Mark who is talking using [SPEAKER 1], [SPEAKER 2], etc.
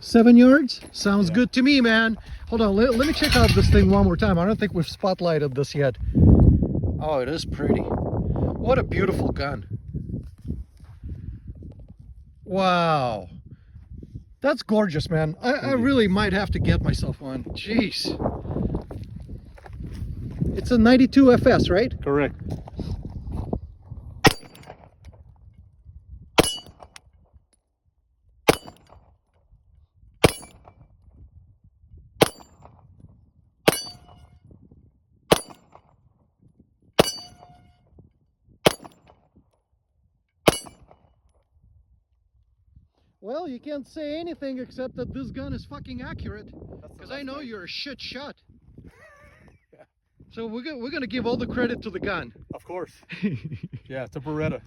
[SPEAKER 1] 7 yards? Sounds good to me, man. Hold on, let me check out this thing one more time. I don't think we've spotlighted this yet. Oh, it is pretty. What a beautiful gun. Wow. That's gorgeous, man. I really might have to get myself one. Jeez. It's a 92 FS, right?
[SPEAKER 2] Correct.
[SPEAKER 1] Well, you can't say anything except that this gun is fucking accurate. Because I know you're a shit shot. So we're gonna give all the credit to the gun.
[SPEAKER 2] Of course. Yeah, it's a Beretta.